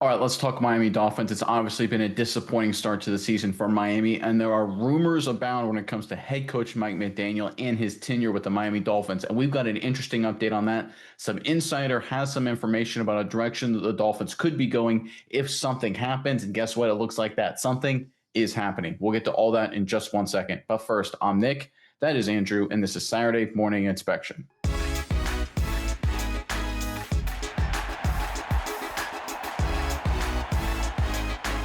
All right, let's talk Miami Dolphins. It's obviously been a disappointing start to the season for Miami, and there are rumors abound when it comes to head coach Mike McDaniel and his tenure with the Miami Dolphins. And we've got an interesting update on that. Some insider has some information about a direction that the Dolphins could be going if something happens. And guess what? It looks like that something is happening. We'll get to all that in just 1 second. But first, I'm Nick. That is Andrew, and this is Saturday Morning Inspection.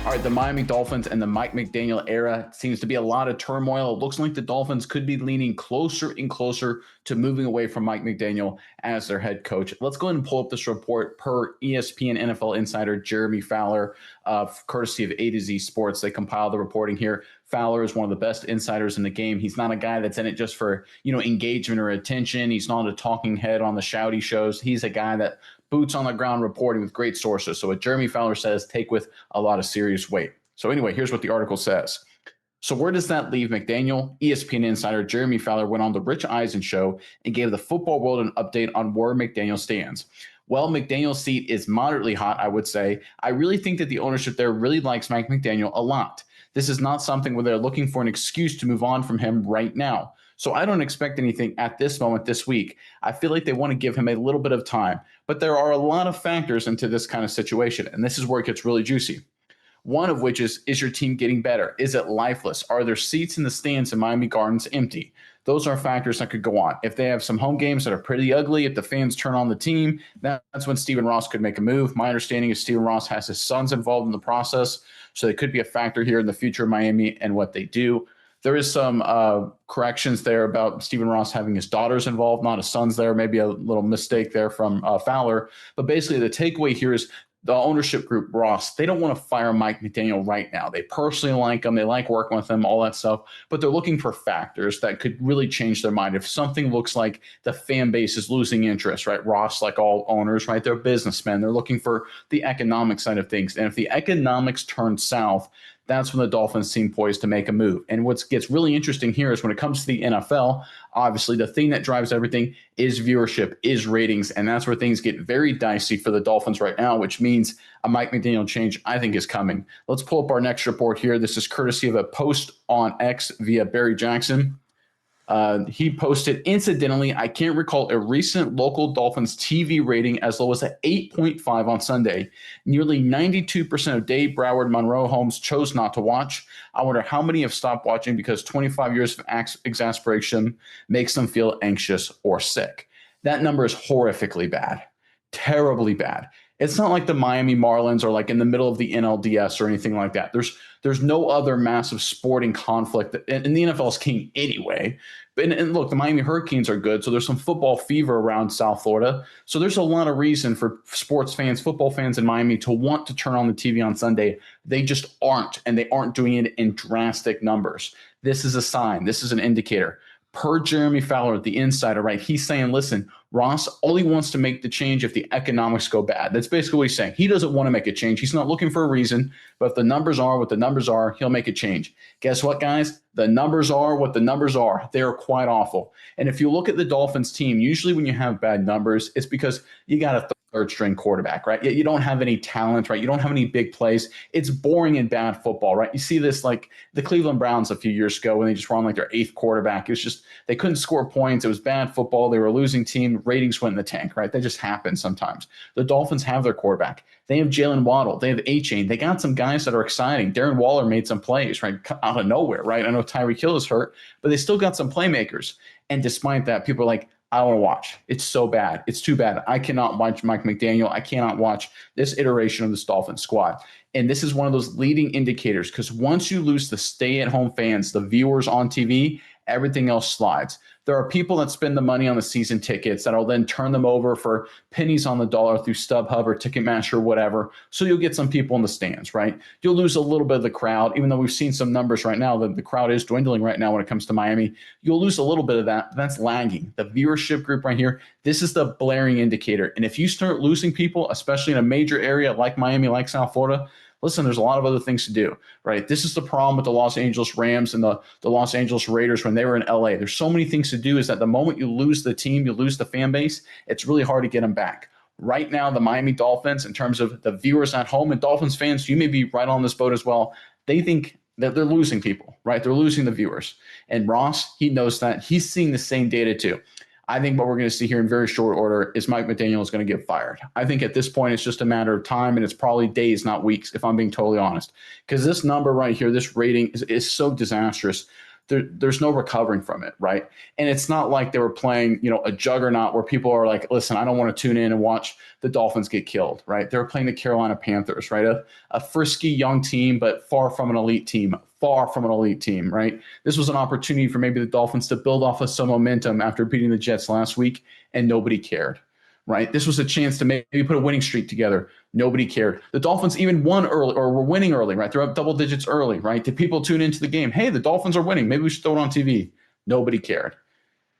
All right, the Miami Dolphins and the Mike McDaniel era seems to be a lot of turmoil. It looks like the Dolphins could be leaning closer and closer to moving away from Mike McDaniel as their head coach. Let's go ahead and pull up this report per ESPN NFL insider Jeremy Fowler, courtesy of A to Z Sports. They compiled the reporting here. Fowler is one of the best insiders in the game. He's not a guy that's in it just for, engagement or attention. He's not a talking head on the shouty shows. He's a guy that boots on the ground reporting with great sources. So what Jeremy Fowler says, take with a lot of serious weight. So anyway, here's what the article says. So where does that leave McDaniel? ESPN insider Jeremy Fowler went on the Rich Eisen show and gave the football world an update on where McDaniel stands. Well, McDaniel's seat is moderately hot, I would say. I really think that the ownership there really likes Mike McDaniel a lot. This is not something where they're looking for an excuse to move on from him right now. So I don't expect anything at this moment this week. I feel like they want to give him a little bit of time. But there are a lot of factors into this kind of situation, and this is where it gets really juicy. One of which is your team getting better? Is it lifeless? Are there seats in the stands in Miami Gardens empty? Those are factors that could go on. If they have some home games that are pretty ugly, if the fans turn on the team, that's when Stephen Ross could make a move. My understanding is Stephen Ross has his sons involved in the process, so they could be a factor here in the future of Miami and what they do. There is some corrections there about Stephen Ross having his daughters involved, not his sons there. Maybe a little mistake there from Fowler. But basically, the takeaway here is the ownership group, Ross, they don't want to fire Mike McDaniel right now. They personally like him. They like working with him, all that stuff. But they're looking for factors that could really change their mind. If something looks like the fan base is losing interest, right? Ross, like all owners, right? They're businessmen. They're looking for the economic side of things. And if the economics turn south, that's when the Dolphins seem poised to make a move. And what gets really interesting here is when it comes to the NFL, obviously the thing that drives everything is viewership, is ratings, and that's where things get very dicey for the Dolphins right now, which means a Mike McDaniel change, I think, is coming. Let's pull up our next report here. This is courtesy of a post on X via Barry Jackson. He posted, incidentally, I can't recall a recent local Dolphins TV rating as low as an 8.5 on Sunday. Nearly 92% of Dave, Broward, Monroe homes chose not to watch. I wonder how many have stopped watching because 25 years of exasperation makes them feel anxious or sick. That number is horrifically bad, terribly bad. It's not like the Miami Marlins are like in the middle of the NLDS or anything like that. There's no other massive sporting conflict, and the NFL is king anyway. And look, the Miami Hurricanes are good, so there's some football fever around South Florida. So there's a lot of reason for sports fans, football fans in Miami to want to turn on the TV on Sunday. They just aren't, and they aren't doing it in drastic numbers. This is a sign. This is an indicator. Per Jeremy Fowler, the insider, right? He's saying, listen, Ross, all he wants to make the change if the economics go bad. That's basically what he's saying. He doesn't want to make a change. He's not looking for a reason, but if the numbers are what the numbers are, he'll make a change. Guess what, guys? The numbers are what the numbers are. They are quite awful. And if you look at the Dolphins team, usually when you have bad numbers, it's because you got a third string quarterback, right? You don't have any talent, right? You don't have any big plays. It's boring and bad football, right? You see this like the Cleveland Browns a few years ago when they just were on like their eighth quarterback. It was just, they couldn't score points. It was bad football. They were a losing team. Ratings went in the tank, right? That just happens sometimes. The Dolphins have their quarterback. They have Jalen Waddle. They have A-Chain. They got some guys that are exciting. Darren Waller made some plays, right? Out of nowhere, right? I know Tyreek Hill is hurt, but they still got some playmakers. And despite that, people are like, I don't want to watch. It's so bad. It's too bad. I cannot watch Mike McDaniel. I cannot watch this iteration of this Dolphins squad. And this is one of those leading indicators because once you lose the stay-at-home fans, the viewers on TV, everything else slides. There are people that spend the money on the season tickets that'll then turn them over for pennies on the dollar through StubHub or Ticketmaster or whatever. So you'll get some people in the stands, right? You'll lose a little bit of the crowd, even though we've seen some numbers right now that the crowd is dwindling right now when it comes to Miami. You'll lose a little bit of that. But that's lagging. The viewership group right here, this is the blaring indicator. And if you start losing people, especially in a major area like Miami, like South Florida, listen, there's a lot of other things to do, right? This is the problem with the Los Angeles Rams and the Los Angeles Raiders when they were in LA. There's so many things to do is that the moment you lose the team, you lose the fan base, it's really hard to get them back. Right now, the Miami Dolphins, in terms of the viewers at home and Dolphins fans, you may be right on this boat as well. They think that they're losing people, right? They're losing the viewers. And Ross, he knows that. He's seeing the same data too. I think what we're going to see here in very short order is Mike McDaniel is going to get fired. I think at this point, it's just a matter of time, and it's probably days, not weeks, if I'm being totally honest. Because this number right here, this rating is so disastrous. There's no recovering from it, right? And it's not like they were playing, a juggernaut where people are like, listen, I don't want to tune in and watch the Dolphins get killed, right? They were playing the Carolina Panthers, right? A frisky young team, but far from an elite team, right? This was an opportunity for maybe the Dolphins to build off of some momentum after beating the Jets last week, and nobody cared, right? This was a chance to maybe put a winning streak together. Nobody cared. The Dolphins even won early, or were winning early, right? They're up double digits early, right? Did people tune into the game? Hey, the Dolphins are winning. Maybe we should throw it on TV. Nobody cared.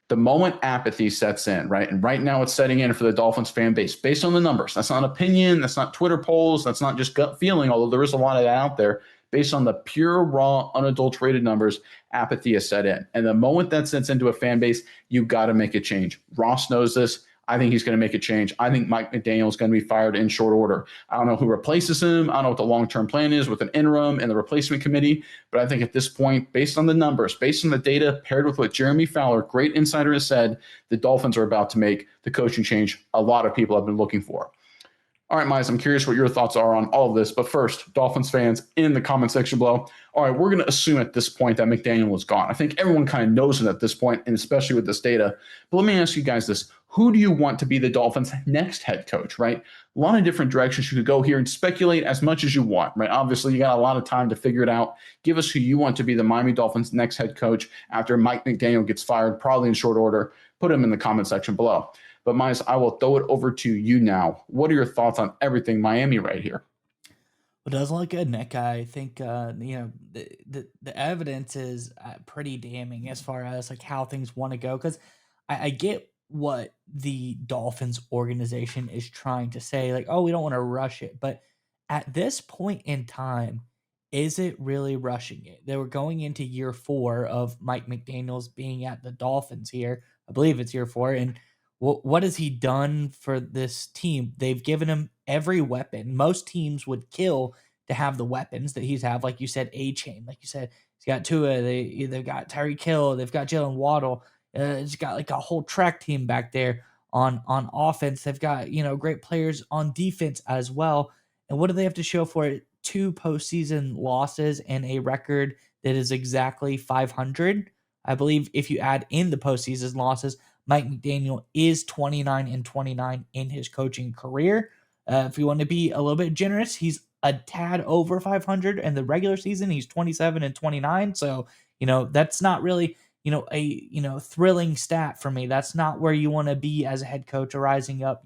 The moment apathy sets in, right? And right now it's setting in for the Dolphins fan base based on the numbers. That's not opinion. That's not Twitter polls. That's not just gut feeling, although there is a lot of that out there. Based on the pure, raw, unadulterated numbers, apathy is set in. And the moment that sets into a fan base, you got to make a change. Ross knows this. I think he's going to make a change. I think Mike McDaniel is going to be fired in short order. I don't know who replaces him. I don't know what the long-term plan is with an interim and the replacement committee. But I think at this point, based on the numbers, based on the data, paired with what Jeremy Fowler, great insider, has said, the Dolphins are about to make the coaching change a lot of people have been looking for. All right, Miles, I'm curious what your thoughts are on all of this. But first, Dolphins fans in the comment section below. All right, we're going to assume at this point that McDaniel is gone. I think everyone kind of knows it at this point, and especially with this data. But let me ask you guys this. Who do you want to be the Dolphins' next head coach, right? A lot of different directions you could go here and speculate as much as you want, right? Obviously, you got a lot of time to figure it out. Give us who you want to be the Miami Dolphins' next head coach after Mike McDaniel gets fired, probably in short order. Put him in the comment section below. But Miles, I will throw it over to you now. What are your thoughts on everything Miami right here? It doesn't look good, Nick. I think the evidence is pretty damning as far as like how things want to go. Because I get what the Dolphins organization is trying to say, like, oh, we don't want to rush it, but at this point in time, is it really rushing it? They were going into year 4 of Mike McDaniel's being at the Dolphins here. I believe it's year 4, and what has he done for this team? They've given him every weapon. Most teams would kill to have the weapons that he's have, like you said, A chain, like you said, he's got Tua, they've got Tyreek Hill, they've got Jalen Waddle, he's got like a whole track team back there on offense. They've got great players on defense as well. And what do they have to show for it? 2 postseason losses and a record that is exactly 500. I believe if you add in the postseason losses, Mike McDaniel is 29-29 in his coaching career. If you want to be a little bit generous, he's a tad over 500 in the regular season. He's 27-29. So, that's not really, a, thrilling stat for me. That's not where you want to be as a head coach or rising up.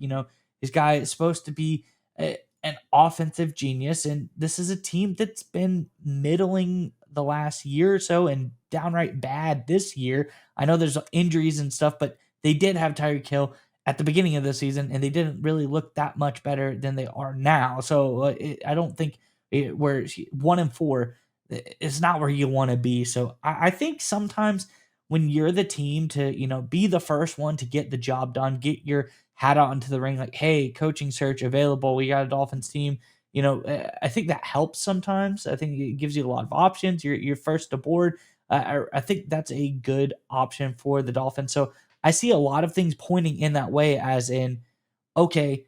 This guy is supposed to be an offensive genius. And this is a team that's been middling the last year or so and downright bad this year. I know there's injuries and stuff, but they did have Tyreek Hill at the beginning of the season, and they didn't really look that much better than they are now. So I don't think where 1-4 is not where you want to be. So I think sometimes when you're the team to be the first one to get the job done, get your hat out into the ring, like, hey, coaching search available. We got a Dolphins team. I think that helps sometimes. I think it gives you a lot of options. You're first aboard. I think that's a good option for the Dolphins. So I see a lot of things pointing in that way, as in, okay,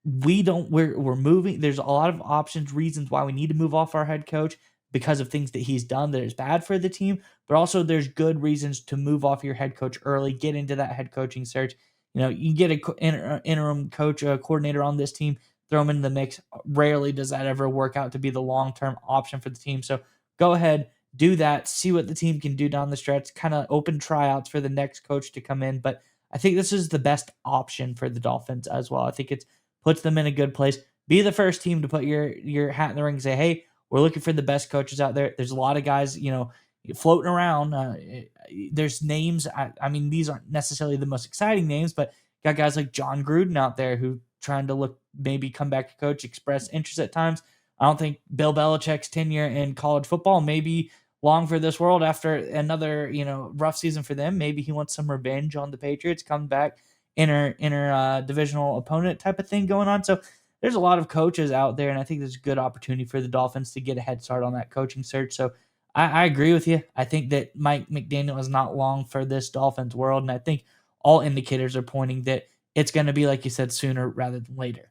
we're moving. There's a lot of options, reasons why we need to move off our head coach because of things that he's done that is bad for the team, but also there's good reasons to move off your head coach early, get into that head coaching search. You can get an interim coach, a coordinator on this team, throw him in the mix. Rarely does that ever work out to be the long-term option for the team. So go ahead, do that, see what the team can do down the stretch, kind of open tryouts for the next coach to come in. But I think this is the best option for the Dolphins as well. I think it's puts them in a good place. Be the first team to put your hat in the ring and say, hey, we're looking for the best coaches out there. There's a lot of guys, floating around. There's names. I mean, these aren't necessarily the most exciting names, but got guys like John Gruden out there who trying to maybe come back to coach, express interest at times. I don't think Bill Belichick's tenure in college football may be long for this world after another, rough season for them. Maybe he wants some revenge on the Patriots, come back divisional opponent type of thing going on. So there's a lot of coaches out there, and I think there's a good opportunity for the Dolphins to get a head start on that coaching search. So I agree with you. I think that Mike McDaniel is not long for this Dolphins world, and I think all indicators are pointing that it's going to be, like you said, sooner rather than later.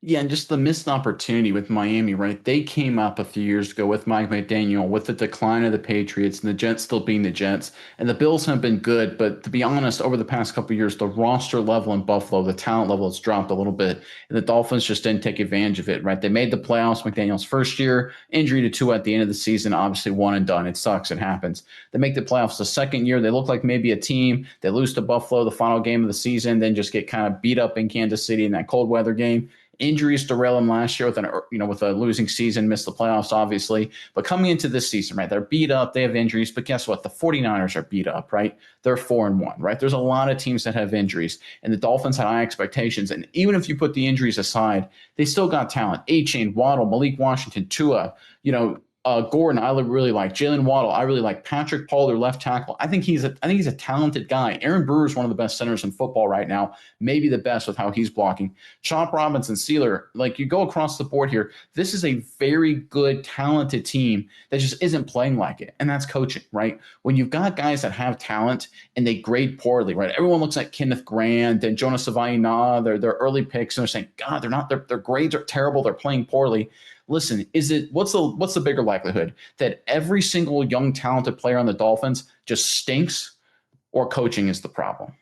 Yeah, and just the missed opportunity with Miami, right? They came up a few years ago with Mike McDaniel, with the decline of the Patriots and the Jets still being the Jets. And the Bills have been good, but to be honest, over the past couple of years, the roster level in Buffalo, the talent level has dropped a little bit. And the Dolphins just didn't take advantage of it, right? They made the playoffs McDaniel's first year, injury to Tua at the end of the season, obviously one and done. It sucks, it happens. They make the playoffs the second year. They look like maybe a team. They lose to Buffalo the final game of the season, then just get kind of beat up in Kansas City in that cold weather game. Injuries derail them last year with a losing season, missed the playoffs, obviously. But coming into this season, right, they're beat up, they have injuries. But guess what? The 49ers are beat up, right? They're 4-1, right? There's a lot of teams that have injuries, and the Dolphins had high expectations. And even if you put the injuries aside, they still got talent. A-Chain, Waddle, Malik Washington, Tua, Gordon, I really like Jalen Waddle. I really like Patrick Paul, their left tackle. I think he's a talented guy. Aaron Brewer is one of the best centers in football right now, maybe the best with how he's blocking. Chop Robinson, Sealer, like you go across the board here. This is a very good, talented team that just isn't playing like it, and that's coaching, right? When you've got guys that have talent and they grade poorly, right? Everyone looks at Kenneth Grant and Jonas Savaiina, their early picks, and they're saying, God, they're not. Their grades are terrible. They're playing poorly. Listen, what's the bigger likelihood that every single young talented player on the Dolphins just stinks, or coaching is the problem?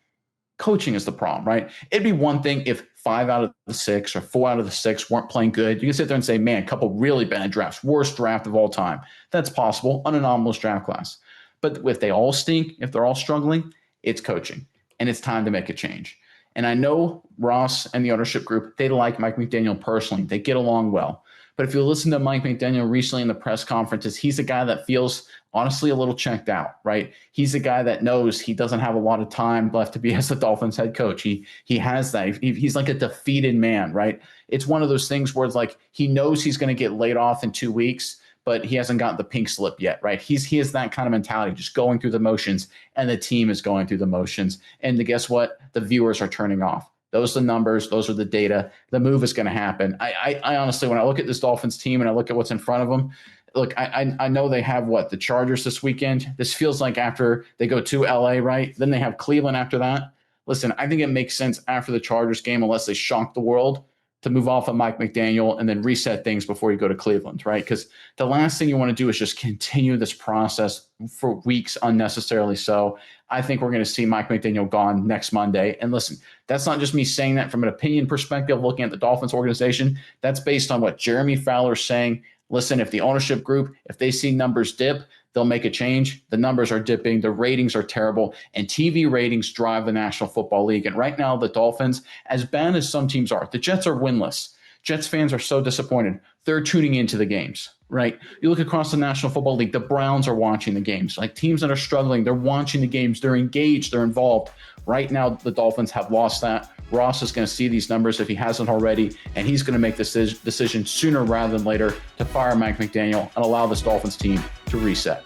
Coaching is the problem, right? It'd be one thing if 5 out of the 6 or 4 out of the 6 weren't playing good. You can sit there and say, man, a couple really bad drafts, worst draft of all time. That's possible, an anomalous draft class. But if they all stink, if they're all struggling, it's coaching, and it's time to make a change. And I know Ross and the ownership group, they like Mike McDaniel personally. They get along well. But if you listen to Mike McDaniel recently in the press conferences, he's a guy that feels honestly a little checked out, right? He's a guy that knows he doesn't have a lot of time left to be as the Dolphins head coach. He has that. He's like a defeated man, right? It's one of those things where it's like he knows he's going to get laid off in 2 weeks, but he hasn't gotten the pink slip yet, right? He has that kind of mentality, just going through the motions, and the team is going through the motions. And guess what? The viewers are turning off. Those are the numbers. Those are the data. The move is going to happen. I honestly, when I look at this Dolphins team and I look at what's in front of them, look, I know they have the Chargers this weekend. This feels like after they go to LA, right? Then they have Cleveland after that. Listen, I think it makes sense after the Chargers game, unless they shock the world, to move off of Mike McDaniel and then reset things before you go to Cleveland, right? Because the last thing you want to do is just continue this process for weeks unnecessarily. So I think we're going to see Mike McDaniel gone next Monday. And listen, that's not just me saying that from an opinion perspective, looking at the Dolphins organization. That's based on what Jeremy Fowler's saying. Listen, if the ownership group, if they see numbers dip, they'll make a change. The numbers are dipping. The ratings are terrible. And TV ratings drive the National Football League. And right now, the Dolphins, as bad as some teams are, the Jets are winless. Jets fans are so disappointed. They're tuning into the games, right? You look across the National Football League, the Browns are watching the games. Like teams that are struggling, they're watching the games. They're engaged. They're involved. Right now, the Dolphins have lost that. Ross is going to see these numbers if he hasn't already, and he's going to make this decision sooner rather than later to fire Mike McDaniel and allow this Dolphins team to reset.